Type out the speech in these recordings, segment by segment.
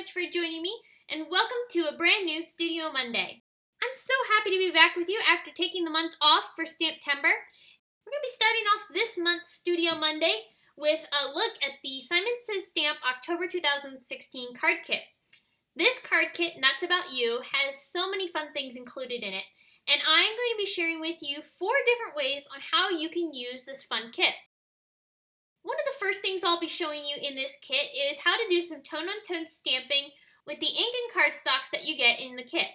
much for joining me, and welcome to a brand new Studio Monday. I'm so happy to be back with you after taking the month off for Stamptember. We're going to be starting off this month's Studio Monday with a look at the Simon Says Stamp October 2016 card kit. This card kit, Nuts About You, has so many fun things included in it, and I'm going to be sharing with you 4 different ways on how you can use this fun kit. One of the first things I'll be showing you in this kit is how to do some tone-on-tone stamping with the ink and cardstocks that you get in the kit.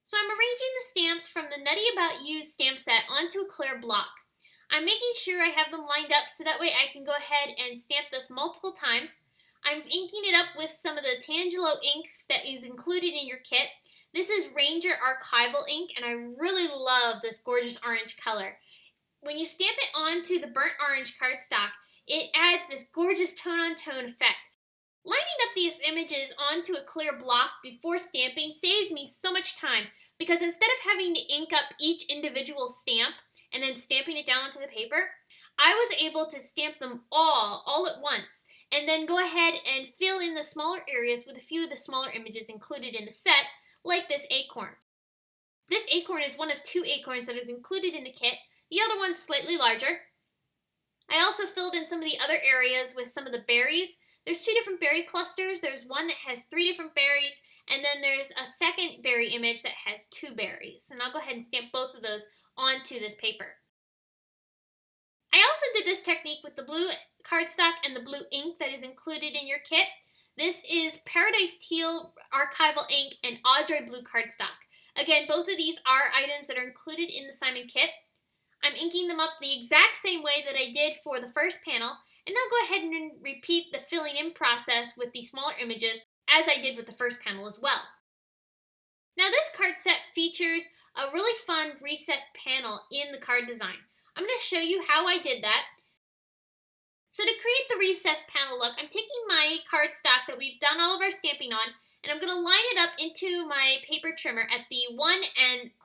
So I'm arranging the stamps from the Nutty About You stamp set onto a clear block. I'm making sure I have them lined up so that way I can go ahead and stamp this multiple times. I'm inking it up with some of the Tangelo ink that is included in your kit. This is Ranger Archival ink, and I really love this gorgeous orange color. When you stamp it onto the burnt orange cardstock, it adds this gorgeous tone-on-tone effect. Lining up these images onto a clear block before stamping saved me so much time because instead of having to ink up each individual stamp and then stamping it down onto the paper, I was able to stamp them all at once and then go ahead and fill in the smaller areas with a few of the smaller images included in the set, like this acorn. This acorn is one of 2 acorns that is included in the kit. The other one's slightly larger. I also filled in some of the other areas with some of the berries. There's 2 different berry clusters. There's one that has 3 different berries, and then there's a second berry image that has 2 berries. And I'll go ahead and stamp both of those onto this paper. I also did this technique with the blue cardstock and the blue ink that is included in your kit. This is Paradise Teal Archival ink and Audrey Blue cardstock. Again, both of these are items that are included in the Simon kit. I'm inking them up the exact same way that I did for the first panel, and I'll go ahead and repeat the filling in process with the smaller images as I did with the first panel as well. Now this card set features a really fun recessed panel in the card design. I'm going to show you how I did that. So to create the recessed panel look, I'm taking my cardstock that we've done all of our stamping on, and I'm going to line it up into my paper trimmer at the 1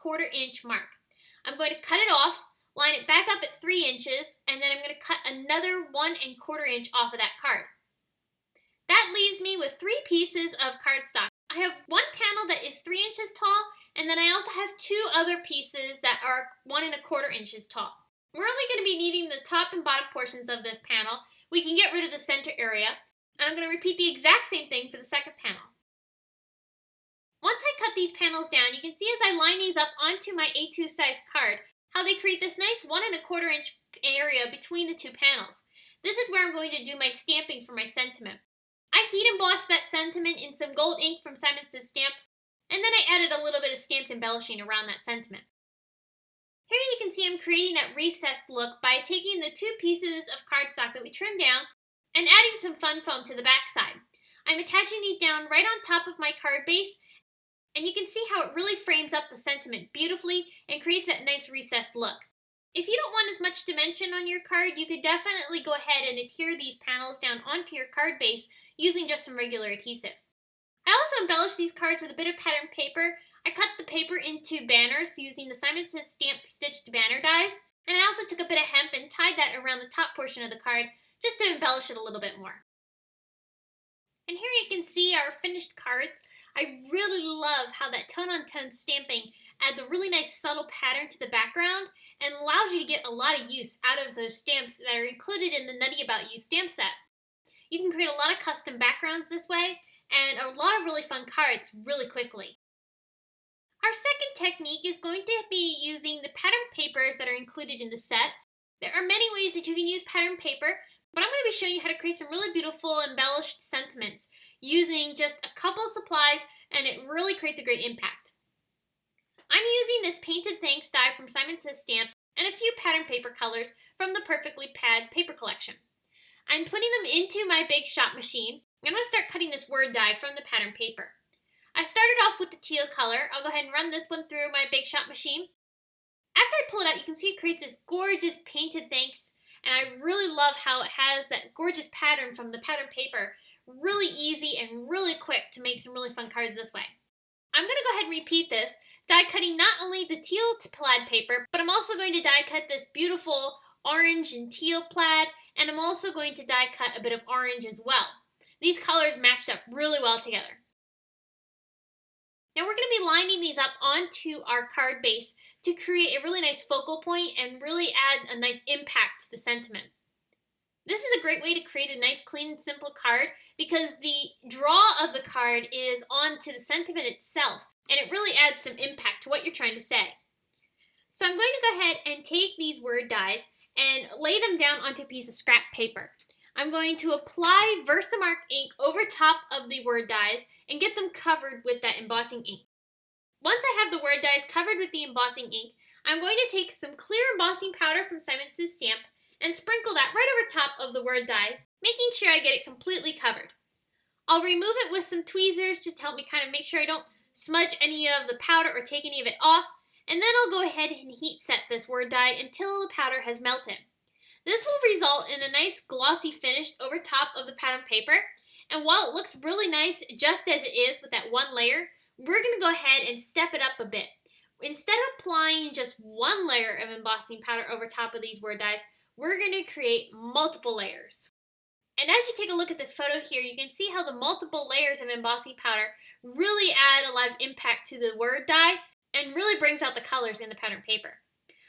1/4 inch mark. I'm going to cut it off, line it back up at 3 inches, and then I'm going to cut another 1 1/4 inch off of that card. That leaves me with 3 pieces of cardstock. I have one panel that is 3 inches tall, and then I also have 2 other pieces that are 1 1/4 inches tall. We're only going to be needing the top and bottom portions of this panel. We can get rid of the center area, and I'm going to repeat the exact same thing for the second panel. Once I cut these panels down, you can see as I line these up onto my A2 size card, how they create this nice 1 1/4 inch area between the 2 panels. This is where I'm going to do my stamping for my sentiment. I heat embossed that sentiment in some gold ink from Simon Says Stamp, and then I added a little bit of stamped embellishing around that sentiment. Here you can see I'm creating that recessed look by taking the 2 pieces of cardstock that we trimmed down and adding some fun foam to the back side. I'm attaching these down right on top of my card base, and you can see how it really frames up the sentiment beautifully and creates that nice recessed look. If you don't want as much dimension on your card, you could definitely go ahead and adhere these panels down onto your card base using just some regular adhesive. I also embellished these cards with a bit of patterned paper. I cut the paper into banners using the Simon Says Stamp stitched banner dies, and I also took a bit of hemp and tied that around the top portion of the card just to embellish it a little bit more. And here you can see our finished cards. I really love how that tone-on-tone stamping adds a really nice subtle pattern to the background and allows you to get a lot of use out of those stamps that are included in the Nutty About You stamp set. You can create a lot of custom backgrounds this way and a lot of really fun cards really quickly. Our second technique is going to be using the patterned papers that are included in the set. There are many ways that you can use patterned paper, but I'm going to be showing you how to create some really beautiful embellished sentiments using just a couple of supplies, and it really creates a great impact. I'm using this Painted Thanks die from Simon Says Stamp and a few patterned paper colors from the Perfectly Pad paper collection. I'm putting them into my big shop machine. I'm going to start cutting this word die from the patterned paper. I started off with the teal color. I'll go ahead and run this one through my big shop machine. After I pull it out, you can see it creates this gorgeous Painted Thanks, and I really love how it has that gorgeous pattern from the patterned paper. Really easy and really quick to make some really fun cards this way. I'm going to go ahead and repeat this, die cutting not only the teal plaid paper, but I'm also going to die cut this beautiful orange and teal plaid, and I'm also going to die cut a bit of orange as well. These colors matched up really well together. Now we're going to be lining these up onto our card base to create a really nice focal point and really add a nice impact to the sentiment. This is a great way to create a nice, clean, and simple card because the draw of the card is onto the sentiment itself, and it really adds some impact to what you're trying to say. So I'm going to go ahead and take these word dies and lay them down onto a piece of scrap paper. I'm going to apply Versamark ink over top of the word dies and get them covered with that embossing ink. Once I have the word dies covered with the embossing ink, I'm going to take some clear embossing powder from Simon Says Stamp and sprinkle that right over top of the word die, making sure I get it completely covered. I'll remove it with some tweezers just to help me kind of make sure I don't smudge any of the powder or take any of it off, and then I'll go ahead and heat set this word die until the powder has melted. This will result in a nice glossy finish over top of the pattern paper, and while it looks really nice just as it is with that one layer, we're going to go ahead and step it up a bit. Instead of applying just one layer of embossing powder over top of these word dies, we're going to create multiple layers. And as you take a look at this photo here, you can see how the multiple layers of embossing powder really add a lot of impact to the word die and really brings out the colors in the pattern paper.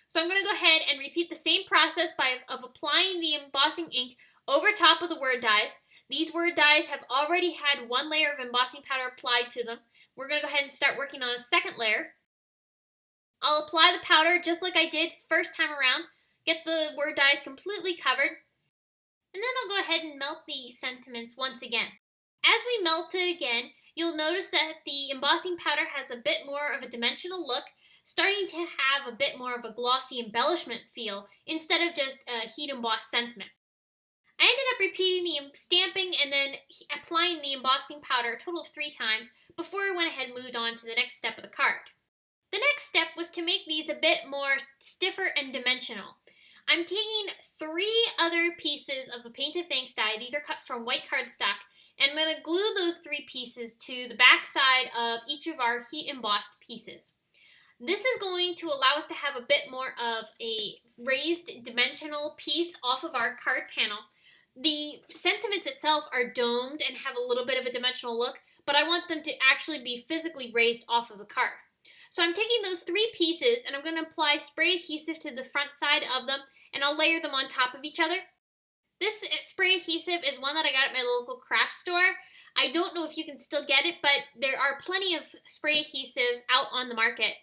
So I'm going to go ahead and repeat the same process of applying the embossing ink over top of the word dies. These word dies have already had one layer of embossing powder applied to them. We're going to go ahead and start working on a second layer. I'll apply the powder just like I did first time around, get the word dies completely covered, and then I'll go ahead and melt the sentiments once again. As we melt it again, you'll notice that the embossing powder has a bit more of a dimensional look, starting to have a bit more of a glossy embellishment feel instead of just a heat embossed sentiment. I ended up repeating the stamping and then applying the embossing powder a total of 3 times before I went ahead and moved on to the next step of the card. The next step was to make these a bit more stiffer and dimensional. I'm taking 3 other pieces of the Painted Thanks die. These are cut from white cardstock, and I'm going to glue those 3 pieces to the back side of each of our heat embossed pieces. This is going to allow us to have a bit more of a raised dimensional piece off of our card panel. The sentiments itself are domed and have a little bit of a dimensional look, but I want them to actually be physically raised off of the card. So I'm taking those 3 pieces and I'm going to apply spray adhesive to the front side of them, and I'll layer them on top of each other. This spray adhesive is one that I got at my local craft store. I don't know if you can still get it, but there are plenty of spray adhesives out on the market.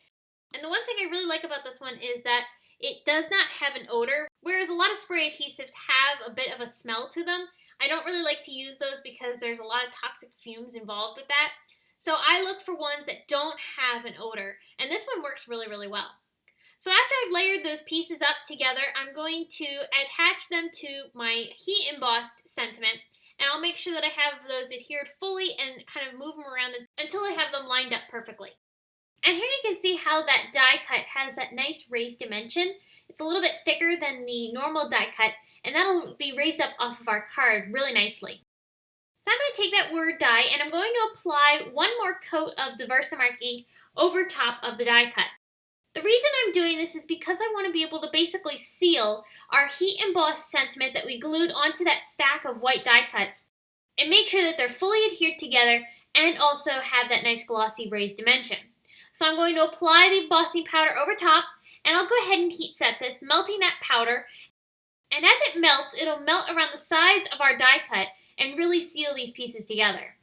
And the one thing I really like about this one is that it does not have an odor, whereas a lot of spray adhesives have a bit of a smell to them. I don't really like to use those because there's a lot of toxic fumes involved with that. So I look for ones that don't have an odor, and this one works really, really well. So after I've layered those pieces up together, I'm going to attach them to my heat embossed sentiment, and I'll make sure that I have those adhered fully and kind of move them around until I have them lined up perfectly. And here you can see how that die cut has that nice raised dimension. It's a little bit thicker than the normal die cut, and that'll be raised up off of our card really nicely. So I'm going to take that word die and I'm going to apply one more coat of the Versamark ink over top of the die cut. The reason I'm doing this is because I want to be able to basically seal our heat embossed sentiment that we glued onto that stack of white die cuts and make sure that they're fully adhered together and also have that nice glossy raised dimension. So I'm going to apply the embossing powder over top, and I'll go ahead and heat set this, melting that powder. And as it melts, it'll melt around the sides of our die cut and really seal these pieces together.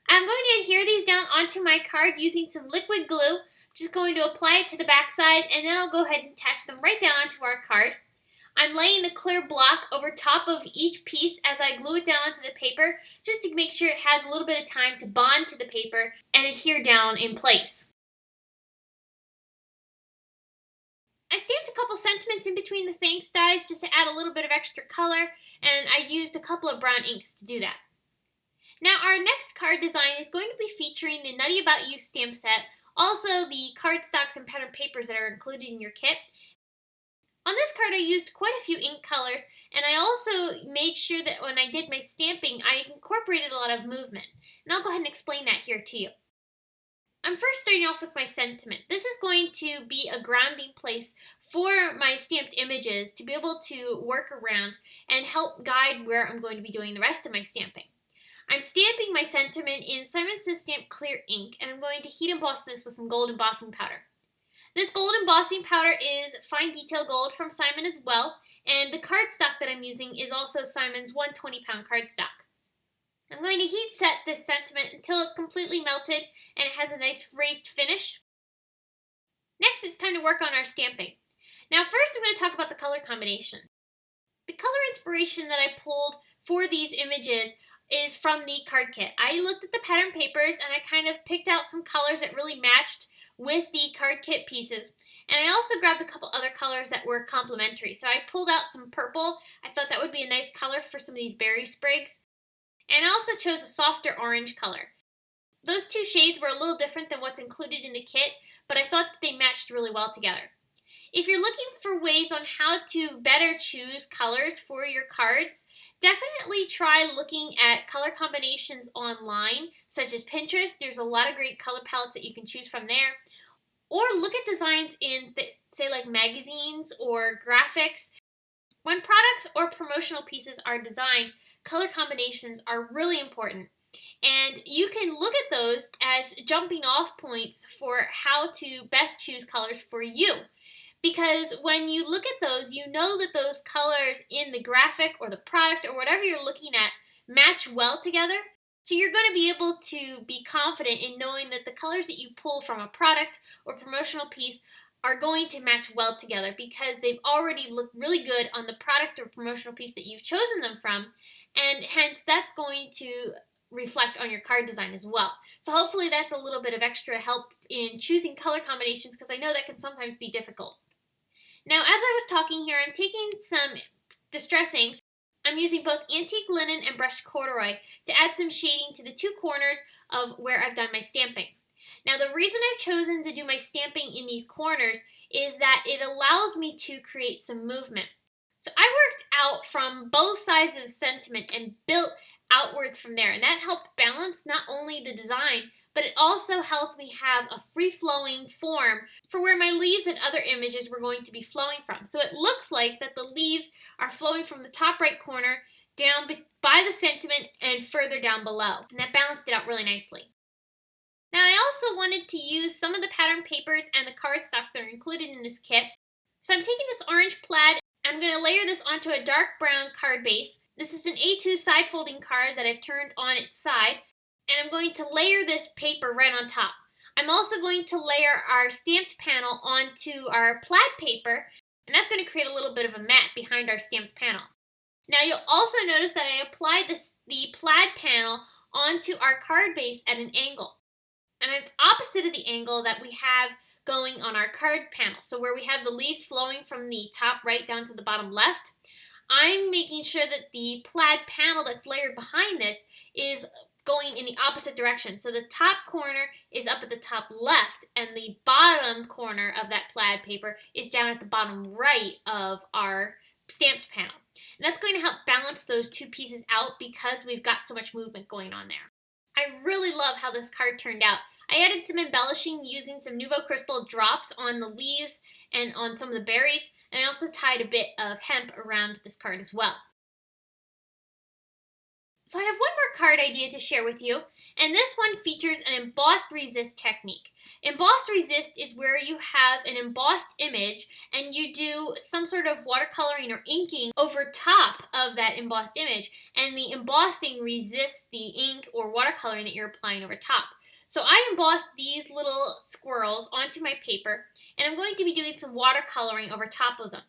I'm going to adhere these down onto my card using some liquid glue. Just going to apply it to the back side, and then I'll go ahead and attach them right down onto our card. I'm laying a clear block over top of each piece as I glue it down onto the paper, just to make sure it has a little bit of time to bond to the paper and adhere down in place. I stamped a couple sentiments in between the thanks dies just to add a little bit of extra color, and I used a couple of brown inks to do that. Now our next card design is going to be featuring the Nutty About You stamp set, also the cardstocks and pattern papers that are included in your kit. On this card I used quite a few ink colors, and I also made sure that when I did my stamping I incorporated a lot of movement. And I'll go ahead and explain that here to you. I'm first starting off with my sentiment. This is going to be a grounding place for my stamped images to be able to work around and help guide where I'm going to be doing the rest of my stamping. I'm stamping my sentiment in Simon Says Stamp Clear ink, and I'm going to heat emboss this with some gold embossing powder. This gold embossing powder is fine detail gold from Simon as well, and the cardstock that I'm using is also Simon's 120-pound cardstock. I'm going to heat set this sentiment until it's completely melted and it has a nice raised finish. Next, it's time to work on our stamping. Now, first I'm going to talk about the color combination. The color inspiration that I pulled for these images is from the card kit. I looked at the pattern papers and I kind of picked out some colors that really matched with the card kit pieces. And I also grabbed a couple other colors that were complementary. So I pulled out some purple. I thought that would be a nice color for some of these berry sprigs. And I also chose a softer orange color. Those two shades were a little different than what's included in the kit, but I thought that they matched really well together. If you're looking for ways on how to better choose colors for your cards, definitely try looking at color combinations online, such as Pinterest. There's a lot of great color palettes that you can choose from there. Or look at designs in, say, like magazines or graphics. When products or promotional pieces are designed, color combinations are really important. And you can look at those as jumping off points for how to best choose colors for you. Because when you look at those, you know that those colors in the graphic or the product or whatever you're looking at match well together. So you're going to be able to be confident in knowing that the colors that you pull from a product or promotional piece are going to match well together because they've already looked really good on the product or promotional piece that you've chosen them from, and hence that's going to reflect on your card design as well. So hopefully that's a little bit of extra help in choosing color combinations because I know that can sometimes be difficult. Now, as I was talking here, I'm taking some distress inks. I'm using both antique linen and brushed corduroy to add some shading to the two corners of where I've done my stamping. Now, the reason I've chosen to do my stamping in these corners is that it allows me to create some movement. So I worked out from both sides of the sentiment and built outwards from there, and that helped balance not only the design, but it also helped me have a free-flowing form for where my leaves and other images were going to be flowing from. So it looks like that the leaves are flowing from the top right corner down by the sentiment and further down below, and that balanced it out really nicely. Now, I also wanted to use some of the pattern papers and the cardstocks that are included in this kit. So I'm taking this orange plaid, and I'm going to layer this onto a dark brown card base. This is an A2 side folding card that I've turned on its side, and I'm going to layer this paper right on top. I'm also going to layer our stamped panel onto our plaid paper, and that's going to create a little bit of a mat behind our stamped panel. Now, you'll also notice that I applied the plaid panel onto our card base at an angle. And it's opposite of the angle that we have going on our card panel. So where we have the leaves flowing from the top right down to the bottom left, I'm making sure that the plaid panel that's layered behind this is going in the opposite direction. So the top corner is up at the top left, and the bottom corner of that plaid paper is down at the bottom right of our stamped panel. And that's going to help balance those two pieces out because we've got so much movement going on there. I really love how this card turned out. I added some embellishing using some Nouveau Crystal drops on the leaves and on some of the berries, and I also tied a bit of hemp around this card as well. So I have one more card idea to share with you, and this one features an embossed resist technique. Embossed resist is where you have an embossed image and you do some sort of watercoloring or inking over top of that embossed image, and the embossing resists the ink or watercoloring that you're applying over top. So I embossed these little squirrels onto my paper, and I'm going to be doing some watercoloring over top of them.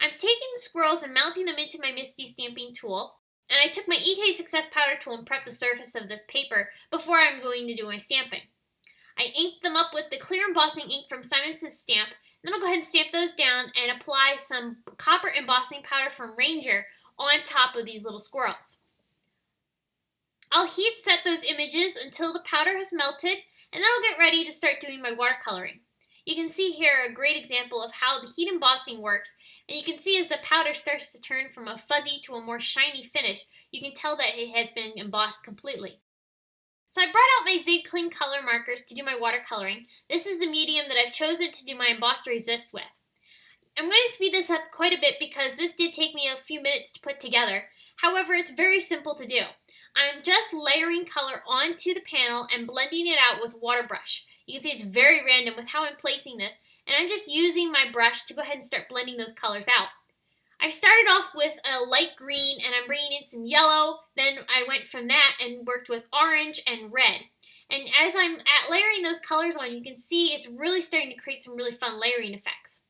I'm taking the squirrels and mounting them into my Misty stamping tool. And I took my EK Success powder tool and prepped the surface of this paper before I'm going to do my stamping. I inked them up with the clear embossing ink from Simon Says Stamp. Then I'll go ahead and stamp those down and apply some copper embossing powder from Ranger on top of these little squirrels. I'll heat set those images until the powder has melted, and then I'll get ready to start doing my watercoloring. You can see here a great example of how the heat embossing works, and you can see as the powder starts to turn from a fuzzy to a more shiny finish, you can tell that it has been embossed completely. So I brought out my Zig Cling color markers to do my watercoloring. This is the medium that I've chosen to do my Embossed Resist with. I'm going to speed this up quite a bit because this did take me a few minutes to put together. However, it's very simple to do. I'm just layering color onto the panel and blending it out with a water brush. You can see it's very random with how I'm placing this, and I'm just using my brush to go ahead and start blending those colors out. I started off with a light green and I'm bringing in some yellow, then I went from that and worked with orange and red. And as I'm layering those colors on, you can see it's really starting to create some really fun layering effects.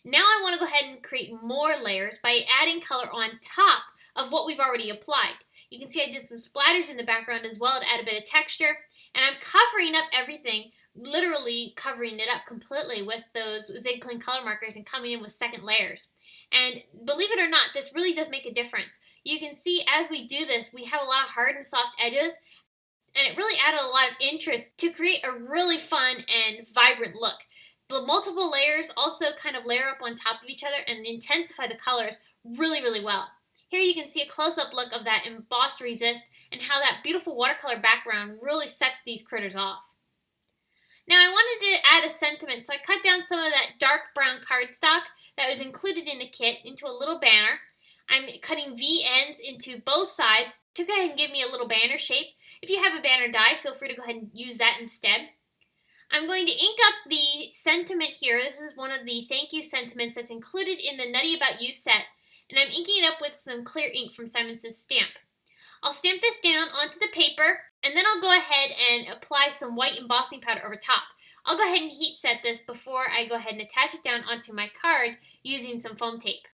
Now I want to go ahead and create more layers by adding color on top of what we've already applied. You can see I did some splatters in the background as well to add a bit of texture, and I'm covering up everything, literally covering it up completely with those Zig Cling color markers and coming in with second layers. And believe it or not, this really does make a difference. You can see as we do this, we have a lot of hard and soft edges, and it really added a lot of interest to create a really fun and vibrant look. The multiple layers also kind of layer up on top of each other and intensify the colors really, really well. Here you can see a close-up look of that Embossed Resist and how that beautiful watercolor background really sets these critters off. Now I wanted to add a sentiment, so I cut down some of that dark brown cardstock that was included in the kit into a little banner. I'm cutting V ends into both sides to go ahead and give me a little banner shape. If you have a banner die, feel free to go ahead and use that instead. I'm going to ink up the sentiment here. This is one of the thank you sentiments that's included in the Nutty About You set, and I'm inking it up with some clear ink from Simon Says Stamp. I'll stamp this down onto the paper, and then I'll go ahead and apply some white embossing powder over top. I'll go ahead and heat set this before I go ahead and attach it down onto my card using some foam tape.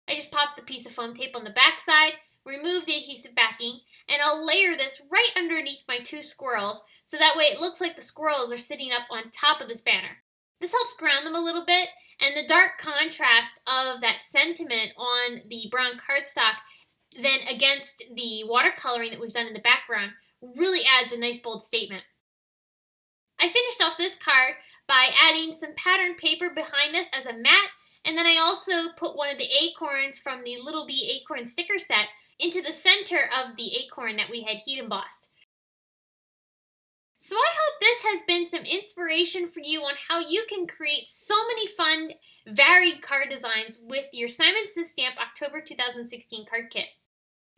I just popped the piece of foam tape on the back side, remove the adhesive backing, and I'll layer this right underneath my two squirrels so that way it looks like the squirrels are sitting up on top of this banner. This helps ground them a little bit, and the dark contrast of that sentiment on the brown cardstock then against the watercoloring that we've done in the background really adds a nice bold statement. I finished off this card by adding some pattern paper behind this as a mat, and then I also put one of the acorns from the Little Bee acorn sticker set into the center of the acorn that we had heat embossed. So I hope this has been some inspiration for you on how you can create so many fun, varied card designs with your Simon Says Stamp October 2016 card kit.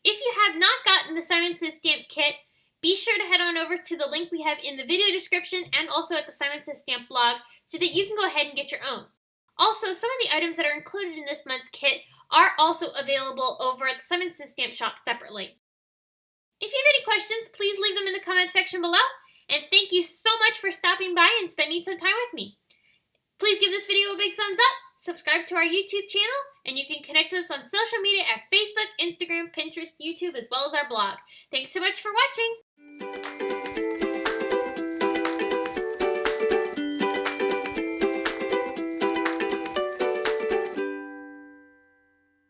If you have not gotten the Simon Says Stamp kit, be sure to head on over to the link we have in the video description and also at the Simon Says Stamp blog so that you can go ahead and get your own. Also, some of the items that are included in this month's kit are also available over at the Simon Says Stamp shop separately. If you have any questions, please leave them in the comment section below. And thank you so much for stopping by and spending some time with me. Please give this video a big thumbs up, subscribe to our YouTube channel, and you can connect with us on social media at Facebook, Instagram, Pinterest, YouTube, as well as our blog. Thanks so much for watching.